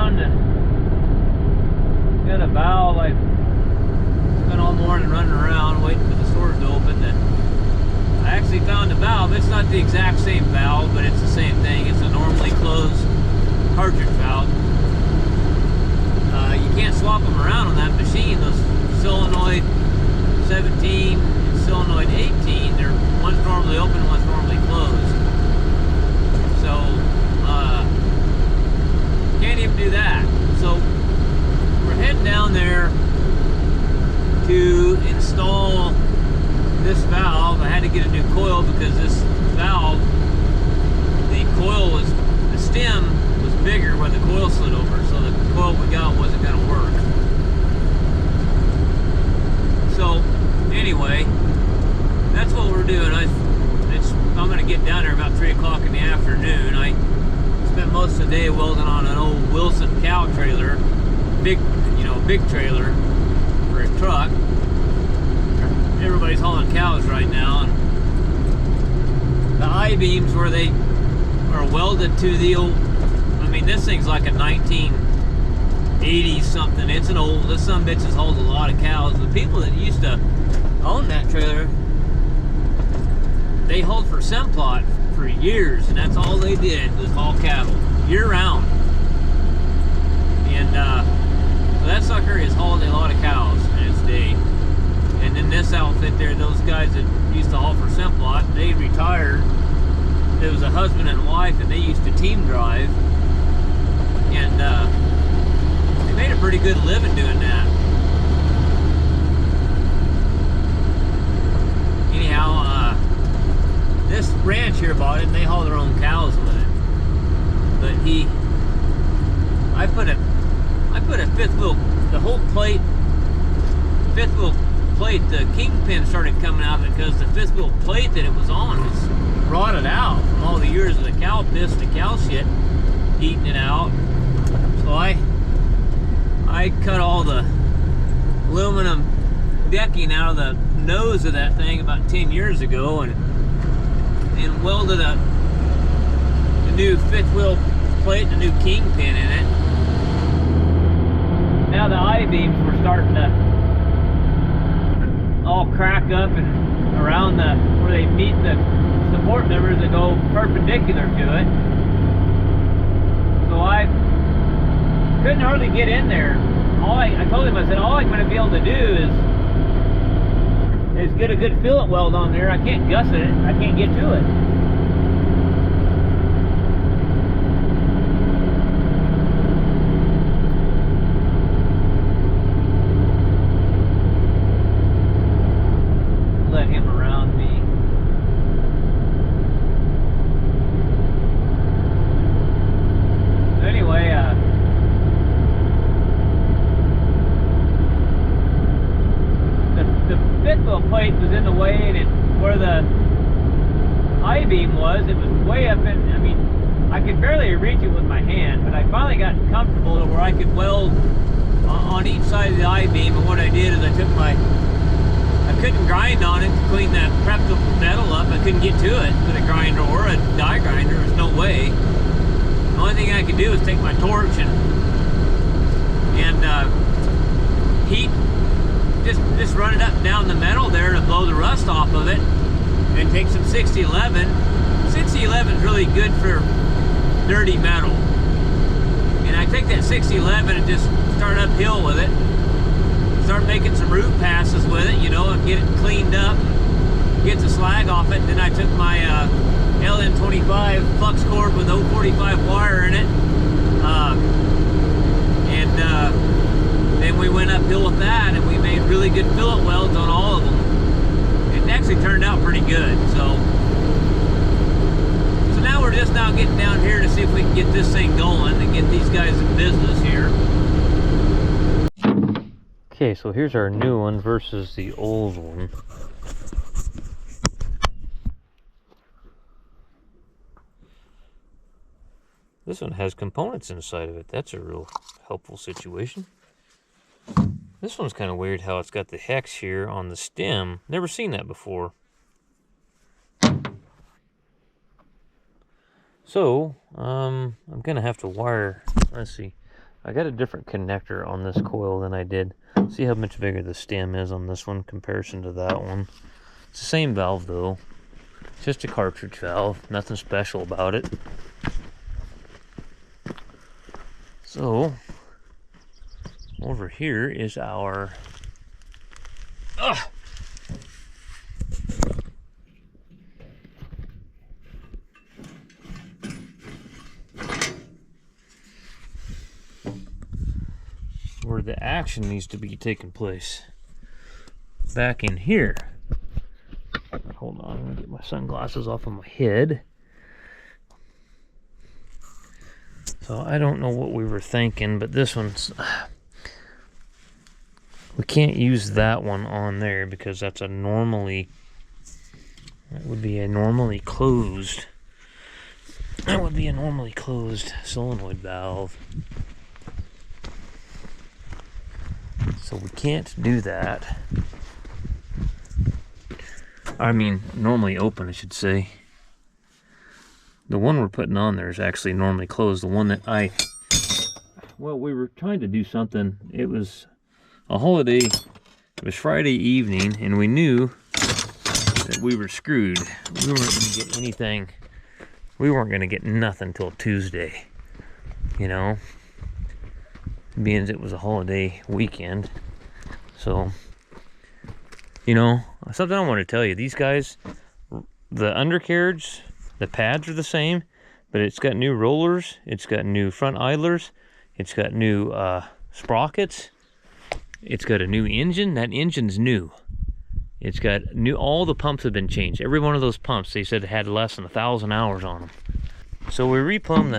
found got a valve. I spent all morning running around waiting for the stores to open. I actually found a valve. It's not the exact same valve, but it's the same thing. It's a normally closed cartridge valve. You can't swap them around on that machine. Those solenoid 17 and solenoid 18, one's normally open, one's normally closed. So can't even do that. So we're heading down there to install this valve. I had to get a new coil because this valve, the stem was bigger when the coil slid over, so the coil we got wasn't going to work. So anyway, that's what we're doing. I'm going to get down there about 3 o'clock in the afternoon. I spent most of the day welding on an old Wilson cow trailer, big trailer for a truck. Everybody's hauling cows right now, and the I-beams where they are welded to the old, I mean, this thing's like a 1980 something. It's an old, this sumbitch has hauled a lot of cows. The people that used to own that trailer, they hauled for Simplot for years, and that's all they did was haul cattle year round. And so that sucker has hauled a lot of cows in its day. And then this outfit there, those guys that used to haul for Simplot, they retired. It was a husband and wife, and they used to team drive. And they made a pretty good living doing that. Anyhow, this ranch here bought it, and they haul their own cows with it. But I put a fifth wheel, the whole plate, fifth wheel plate, the kingpin started coming out because the fifth wheel plate that it was on was rotted out from all the years of the cow piss and the cow shit eating it out. So I cut all the aluminum decking out of the nose of that thing about 10 years ago and welded a new fifth wheel plate and a new kingpin in it. Now the I-beams were starting to all crack up and around where they meet the support members that go perpendicular to it. So I couldn't hardly get in there. I told him, I said, all I'm going to be able to do is get a good fillet weld on there. I can't gusset it. I can't get to it. Let him around me. So anyway, the fifth wheel plate was in the way, and where the I-beam was, it was way up in, I mean, I could barely reach it with my hand, but I finally got comfortable to where I could weld on each side of the I-beam. And what I did is I couldn't grind on it to clean that prepped metal up. I couldn't get to it with a grinder or a die grinder. There's no way. The only thing I could do is take my torch and heat, just run it up and down the metal there to blow the rust off of it, and take some 6011. 6011 is really good for dirty metal. And I take that 6011 and just start uphill with it. Start making some root passes with it, and get it cleaned up, get the slag off it. Then I took my LN25 flux cord with 045 wire in it, then we went uphill with that, and we made really good fillet welds on all of them. It actually turned out pretty good. So now we're just getting down here to see if we can get this thing going and get these guys in business here. Okay, so here's our new one versus the old one. This one has components inside of it. That's a real helpful situation. This one's kind of weird how it's got the hex here on the stem. Never seen that before. So, I'm going to have to wire, let's see. I got a different connector on this coil than I did. See how much bigger the stem is on this one in comparison to that one. It's the same valve though. It's just a cartridge valve. Nothing special about it. So, over here is our... where the action needs to be taking place. Back in here. Hold on, I'm gonna get my sunglasses off of my head. So I don't know what we were thinking, but this one's... we can't use that one on there because that's a normally... that would be a normally closed... that would be a normally closed solenoid valve. So we can't do that. I mean, normally open, I should say. The one we're putting on there is actually normally closed. The one that well, we were trying to do something. It was a holiday. It was Friday evening, and we knew that we were screwed. We weren't going to get anything. We weren't going to get nothing till Tuesday. You know? Being it was a holiday weekend. So, you know, something I want to tell you. These guys, the undercarriage, the pads are the same, but it's got new rollers, it's got new front idlers, it's got new sprockets, it's got a new engine. That engine's new. It's got new, all the pumps have been changed. Every one of those pumps, they said, had less than 1,000 hours on them. So we replumbed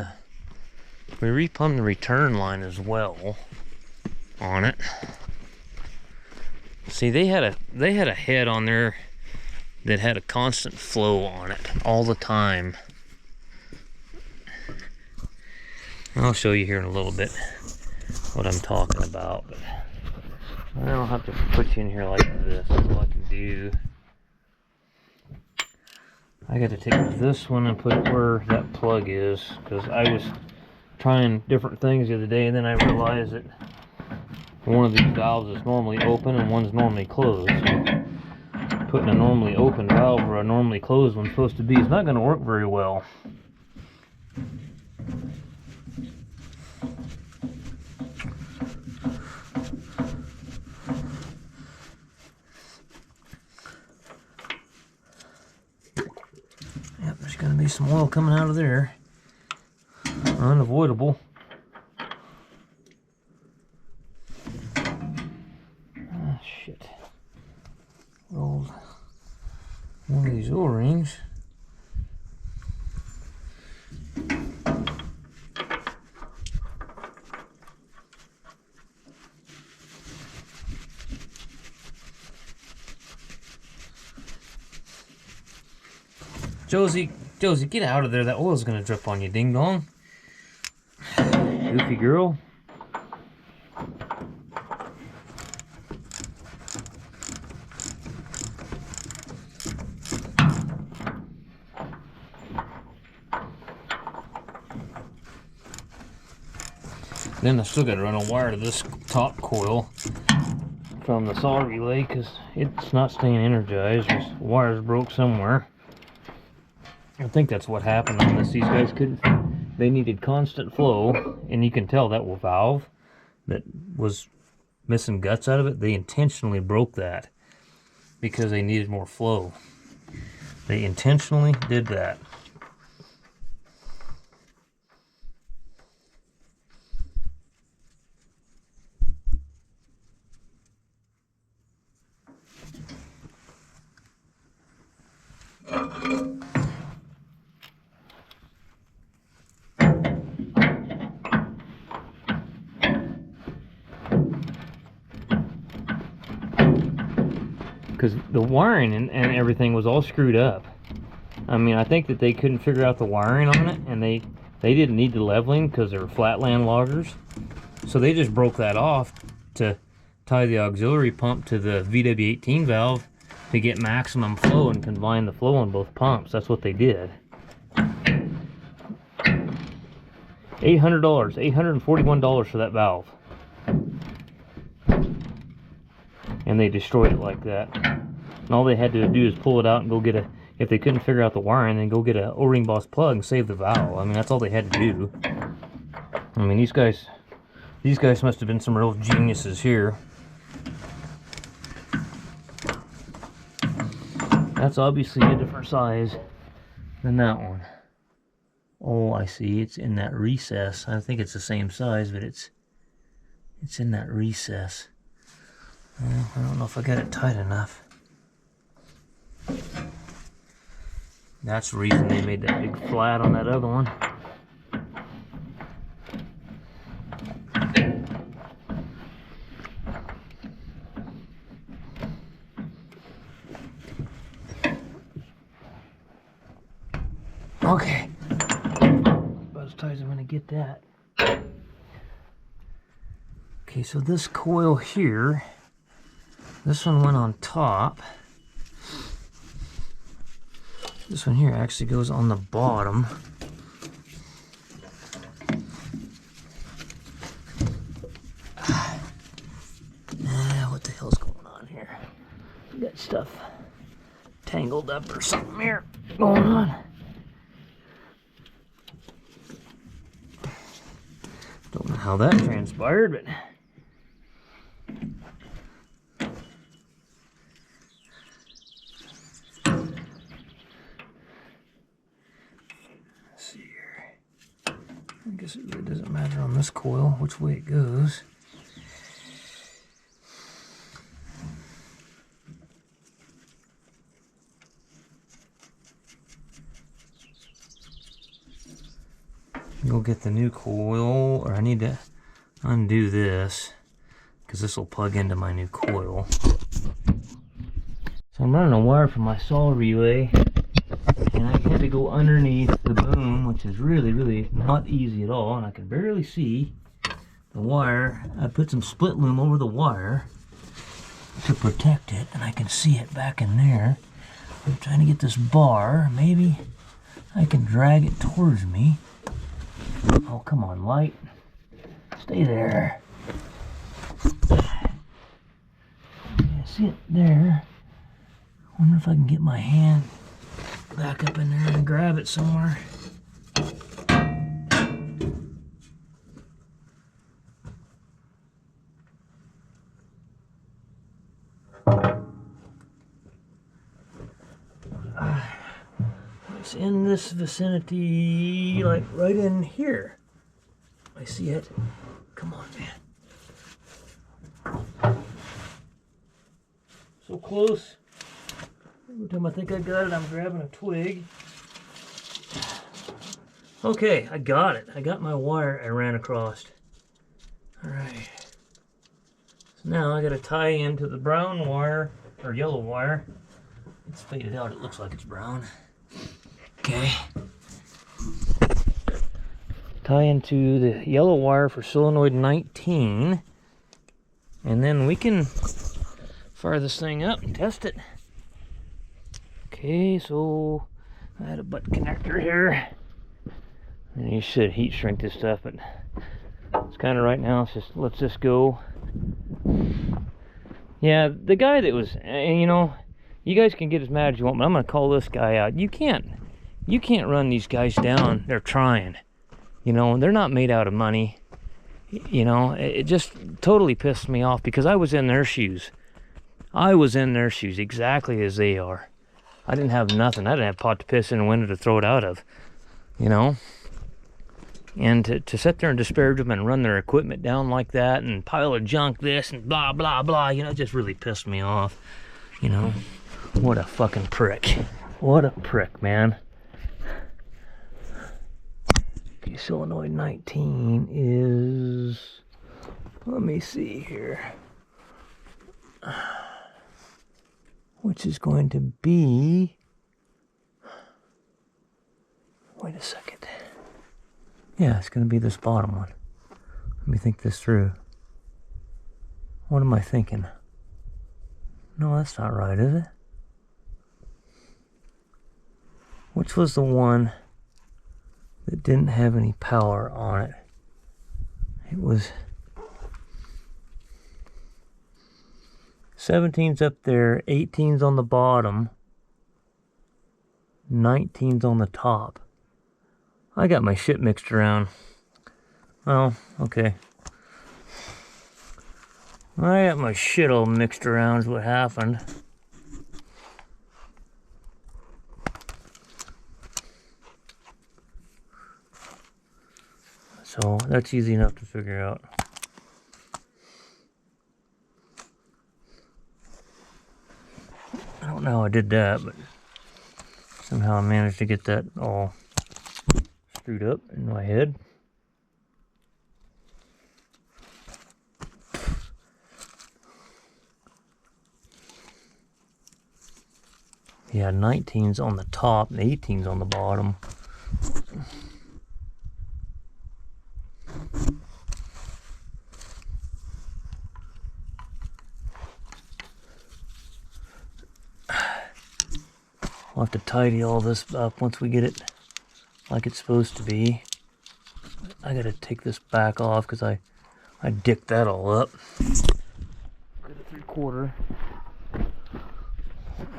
the return line as well on it. See, they had a head on there that had a constant flow on it all the time. I'll show you here in a little bit what I'm talking about, but I don't have to put you in here like this. That's all I can do. I got to take this one and put it where that plug is, because I was trying different things the other day, and then I realized that one of these valves is normally open and one's normally closed. So putting a normally open valve where a normally closed one's supposed to be is not going to work very well. Yep, there's going to be some oil coming out of there. Unavoidable. Ah, shit. Rolled one of these O-rings. Josie, get out of there. That oil's gonna drip on you, ding dong. Goofy girl. Then I still got to run a wire to this top coil from the solder relay because it's not staying energized. This wire's broke somewhere. I think that's what happened on this. These guys they needed constant flow, and you can tell that valve that was missing guts out of it, they intentionally broke that because they needed more flow. They intentionally did that. Because the wiring and everything was all screwed up. I mean, I think that they couldn't figure out the wiring on it, and they didn't need the leveling because they were flatland loggers. So they just broke that off to tie the auxiliary pump to the VW18 valve to get maximum flow and combine the flow on both pumps. That's what they did. $800, $841 for that valve. And they destroyed it like that. And all they had to do is pull it out and go get a, if they couldn't figure out the wiring, then go get a O-ring boss plug and save the valve. I mean, that's all they had to do. I mean, these guys must have been some real geniuses here. That's obviously a different size than that one. Oh, I see. It's in that recess. I think it's the same size, but it's in that recess. Well, I don't know if I got it tight enough. That's the reason they made that big flat on that other one. Okay. About as tight as I'm going to get that. Okay, so this coil here, this one went on top. This one here actually goes on the bottom. What the hell's going on here? We got stuff tangled up or something here going on. Don't know how that transpired, but let's see here. I guess it really doesn't matter on this coil which way it goes. Go get the new coil, or I need to undo this because this will plug into my new coil. So I'm running a wire from my saw relay, and I had to go underneath the boom, which is really not easy at all, and I can barely see the wire. I put some split loom over the wire to protect it, and I can see it back in there. I'm trying to get this bar. Maybe I can drag it towards me. Oh, come on, light. Stay there. Yeah, see it there. I wonder if I can get my hand back up in there and grab it somewhere. It's in this vicinity, like right in here. I see it. Come on, man. So close. Every time I think I got it, I'm grabbing a twig. Okay, I got it. I got my wire I ran across. Alright. So now I gotta tie into the brown wire, or yellow wire. It's faded out, it looks like it's brown. Okay. Tie into the yellow wire for solenoid 19. And then we can fire this thing up and test it. Okay, so I had a butt connector here. And you should heat shrink this stuff, but it's kind of right now, it's just, let's just go. Yeah, the guy that was, you know, you guys can get as mad as you want, but I'm going to call this guy out. You can't run these guys down. They're trying. You know, they're not made out of money. You know, it just totally pissed me off because I was in their shoes. I was in their shoes exactly as they are. I didn't have nothing. I didn't have pot to piss in and window to throw it out of. You know? And to sit there and disparage them and run their equipment down like that and pile of junk this and blah, blah, blah, you know, it just really pissed me off. You know? What a fucking prick. What a prick, man. Okay, solenoid 19 is, let me see here, which is going to be, wait a second. Yeah, it's going to be this bottom one. Let me think this through. What am I thinking? No, that's not right, is it? Which was the one that didn't have any power on it. It was 17's up there, 18's on the bottom, 19's on the top. I got my shit mixed around. Well, okay. I got my shit all mixed around is what happened. So that's easy enough to figure out. I don't know how I did that, but somehow I managed to get that all screwed up in my head. Yeah, 19's on the top and 18's on the bottom. We'll have to tidy all this up once we get it like it's supposed to be. I gotta take this back off because I dicked that all up. Got a 3/4.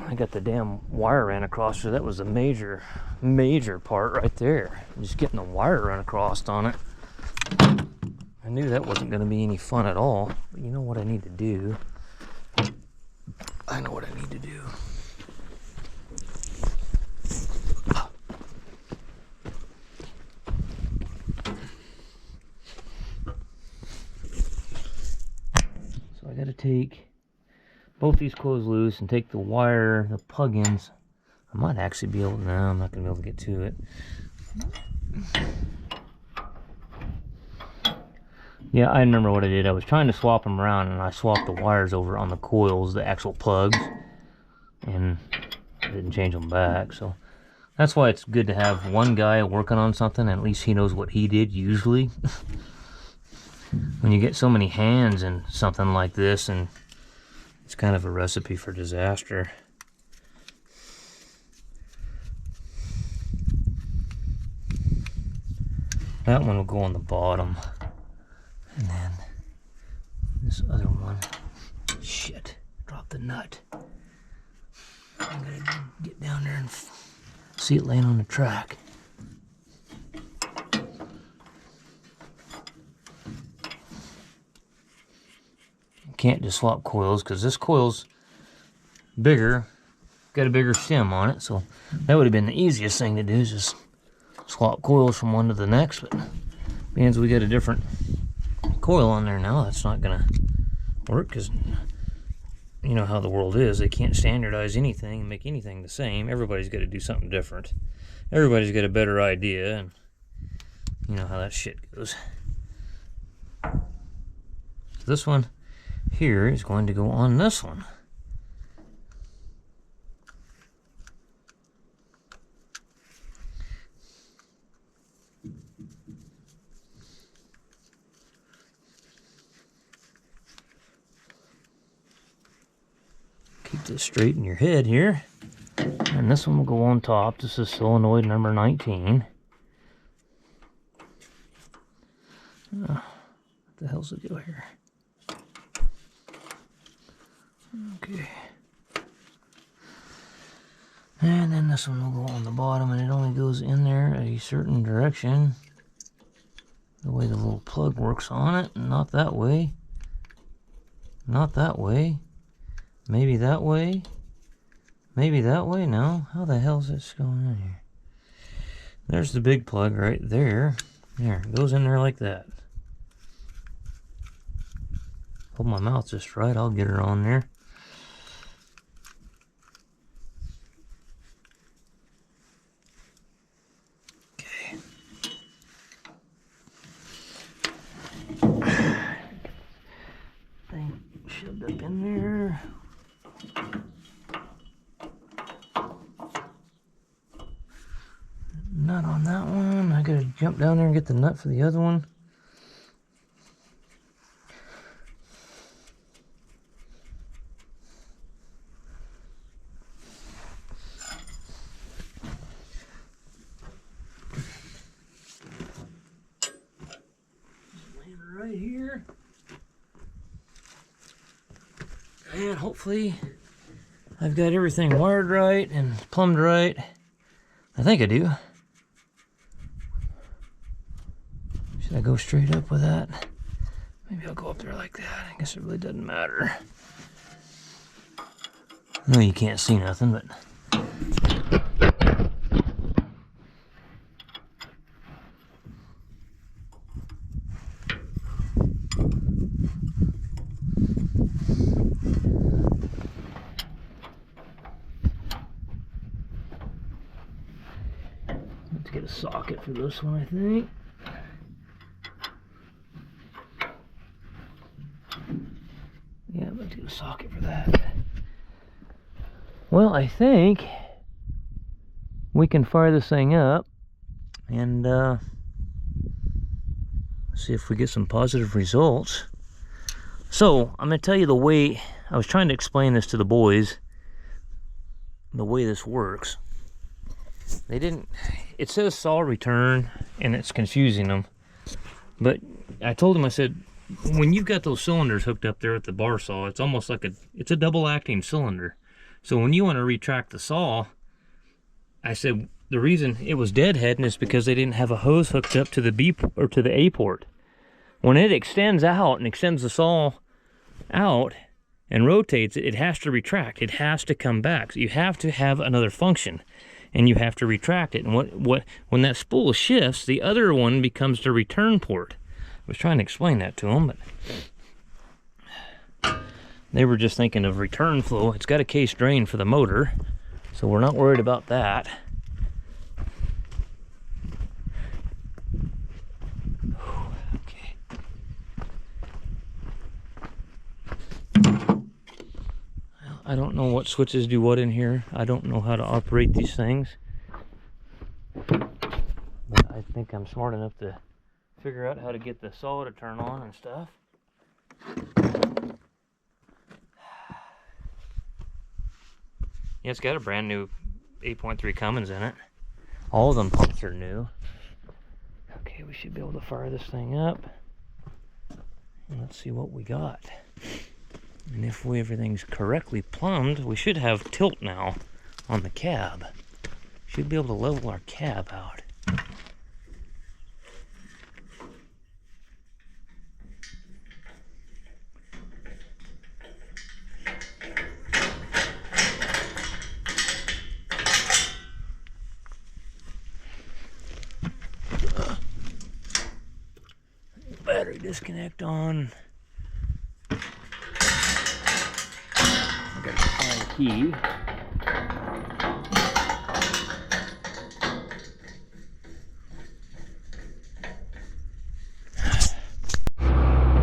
I got the damn wire ran across, so that was a major part right there. Just getting the wire run across on it. I knew that wasn't going to be any fun at all. But you know what I need to do? I know what I need to do. So I got to take both these coils loose and take the wire, the plug-ins. I might actually be able to, no, I'm not going to be able to get to it. Yeah, I remember what I did. I was trying to swap them around, and I swapped the wires over on the coils, the actual plugs, and I didn't change them back. So that's why it's good to have one guy working on something, and at least he knows what he did usually. When you get so many hands in something like this, and it's kind of a recipe for disaster. That one will go on the bottom. And then this other one. Shit, dropped the nut. I'm gonna get down there and see it laying on the track. Can't just swap coils because this coil's bigger, got a bigger stem on it, so that would have been the easiest thing to do, is just swap coils from one to the next. But means we got a different coil on there now, that's not gonna work, because you know how the world is. They can't standardize anything and make anything the same. Everybody's got to do something different. Everybody's got a better idea, and you know how that shit goes. So this one here is going to go on this one. Keep this straight in your head here. And this one will go on top. This is solenoid number 19. What the hell's it go here? Okay. And then this one will go on the bottom, and it only goes in there a certain direction. The way the little plug works on it, and not that way. Not that way. Maybe that way. Maybe that way. No. How the hell is this going on here? There's the big plug right there. There, it goes in there like that. Hold my mouth just right, I'll get her on there. Okay. Thing shoved up in there. Nut on that one. I gotta jump down there and get the nut for the other one. right here. And hopefully I've got everything wired right and plumbed right. I think I do. Should I go straight up with that? Maybe I'll go up there like that. I guess it really doesn't matter. I know you can't see nothing, but... Let's get a socket for this one, I think. Yeah, let's get a socket for that. Well, I think we can fire this thing up and see if we get some positive results. So, I'm going to tell you the way, I was trying to explain this to the boys, the way this works. They didn't, it says saw return, and it's confusing them. But I told them, I said, when you've got those cylinders hooked up there at the bar saw, it's almost like it's a double acting cylinder. So when you want to retract the saw, I said the reason it was deadheading is because they didn't have a hose hooked up to the B or to the A port. When it extends out and extends the saw out and rotates it, it has to retract. It has to come back. So you have to have another function, and you have to retract it. And when that spool shifts, the other one becomes the return port. I was trying to explain that to them, but they were just thinking of return flow. It's got a case drain for the motor, so we're not worried about that. Okay. I don't know what switches do what in here. I don't know how to operate these things. But I think I'm smart enough to figure out how to get the saw to turn on and stuff. Yeah, it's got a brand new 8.3 Cummins in it. All of them pumps are new. Okay, we should be able to fire this thing up. And let's see what we got. And if everything's correctly plumbed, we should have tilt now on the cab. Should be able to level our cab out. Battery disconnect on. I got to find the key.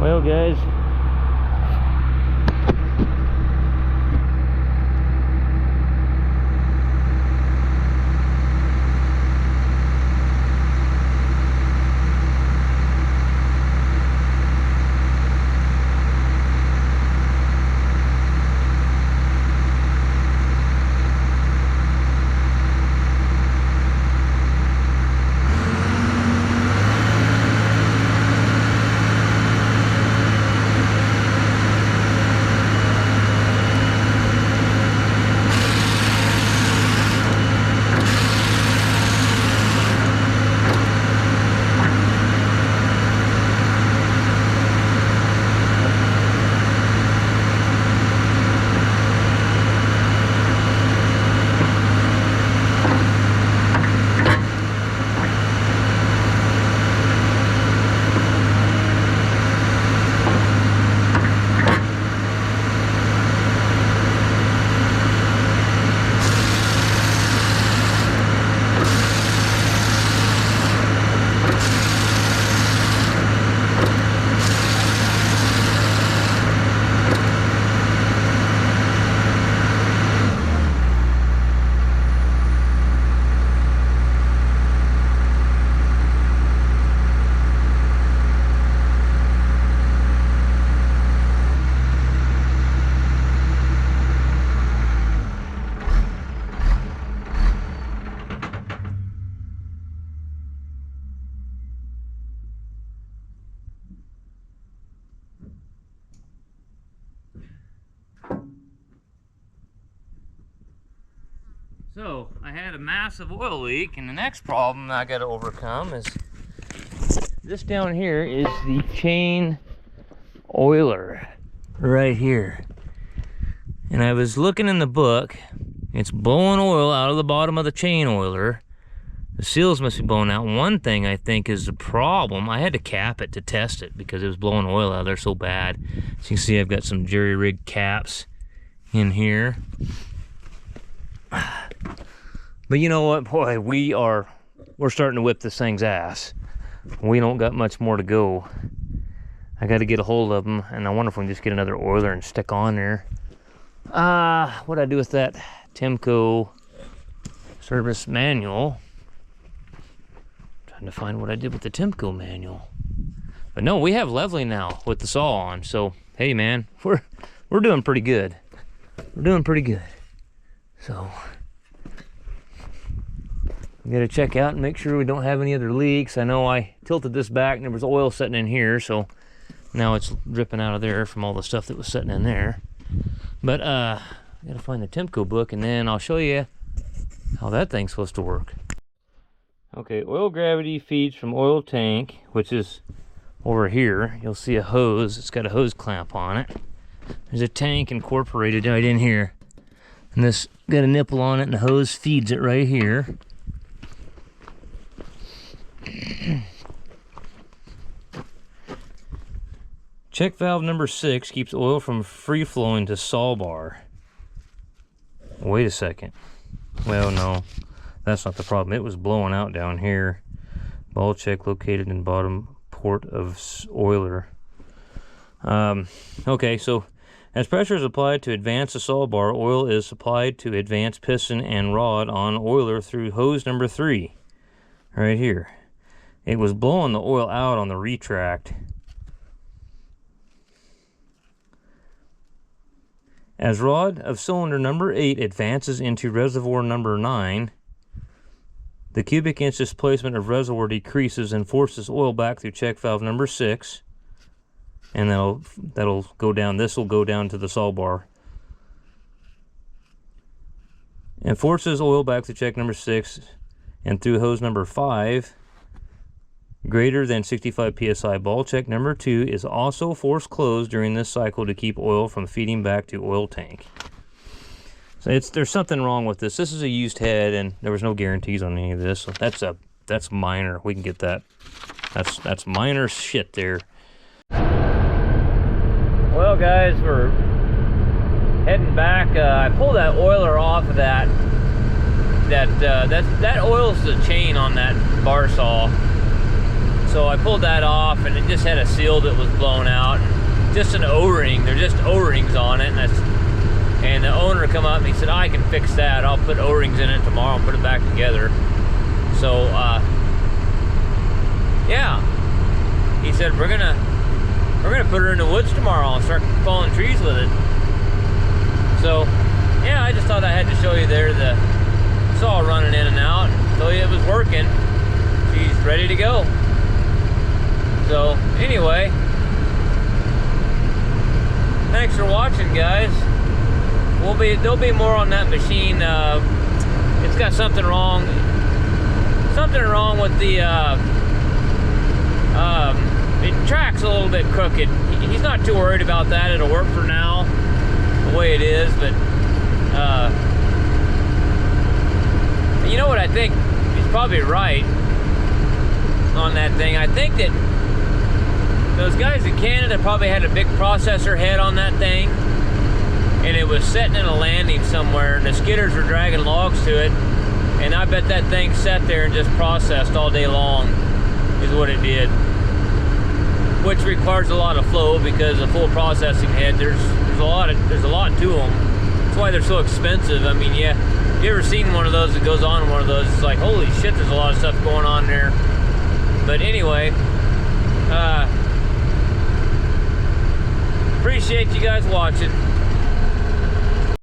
Well, guys, So I had a massive oil leak, and the next problem I got to overcome is this down here is the chain oiler right here. And I was looking in the book, it's blowing oil out of the bottom of the chain oiler. The seals must be blown out. One thing I think is the problem, I had to cap it to test it because it was blowing oil out of there so bad. So you can see I've got some jerry-rigged caps in here. But you know what, boy, we're starting to whip this thing's ass. We don't got much more to go. I got to get a hold of them, and I wonder if we can just get another oiler and stick on there. What'd I do with that Timco service manual? Trying to find what I did with the Timco manual. But no, we have leveling now with the saw on, so hey man, we're doing pretty good. We're doing pretty good. So we gotta check out and make sure we don't have any other leaks. I know I tilted this back and there was oil sitting in here, so now it's dripping out of there from all the stuff that was sitting in there. But I gotta find the Timco book, and then I'll show you how that thing's supposed to work. Okay, oil gravity feeds from oil tank, which is over here. You'll see a hose. It's got a hose clamp on it. There's a tank incorporated right in here, and this got a nipple on it, and the hose feeds it right here. Check valve number 6 keeps oil from free flowing to saw bar. Wait a second. Well, no, that's not the problem. It was blowing out down here. Ball check located in bottom port of oiler. Okay, so as pressure is applied to advance the saw bar, oil is supplied to advance piston and rod on oiler through hose number 3. Right here. It was blowing the oil out on the retract. As rod of cylinder number 8 advances into reservoir number 9, the cubic inch displacement of reservoir decreases and forces oil back through check valve number 6, and that'll go down. This will go down to the saw bar, and forces oil back through check number 6 and through hose number 5. Greater than 65 psi. Ball check number 2 is also force closed during this cycle to keep oil from feeding back to oil tank. So there's something wrong with this. This is a used head, and there was no guarantees on any of this. So that's minor. We can get that. That's minor shit there. Well, guys, we're heading back. I pulled that oiler off of that oil's the chain on that bar saw. So I pulled that off, and it just had a seal that was blown out. Just an O-ring. They're just O-rings on it, and the owner come up and he said, I can fix that. I'll put O-rings in it tomorrow and put it back together. So yeah, he said we're gonna put her in the woods tomorrow and start falling trees with it. So yeah, I just thought I had to show you there the saw running in and out and tell you it was working. She's ready to go. So anyway, thanks for watching, guys. There'll be more on that machine. It's got something wrong with the it tracks a little bit crooked. He's not too worried about that. It'll work for now the way it is, but you know what, I think he's probably right on that thing. I think that those guys in Canada probably had a big processor head on that thing, and it was sitting in a landing somewhere, and the skidders were dragging logs to it, and I bet that thing sat there and just processed all day long is what it did, which requires a lot of flow because a full processing head, there's a lot to them. That's why they're so expensive. I mean, yeah, you ever seen one of those that goes on one of those, it's like, holy shit, there's a lot of stuff going on there. But anyway, appreciate you guys watching.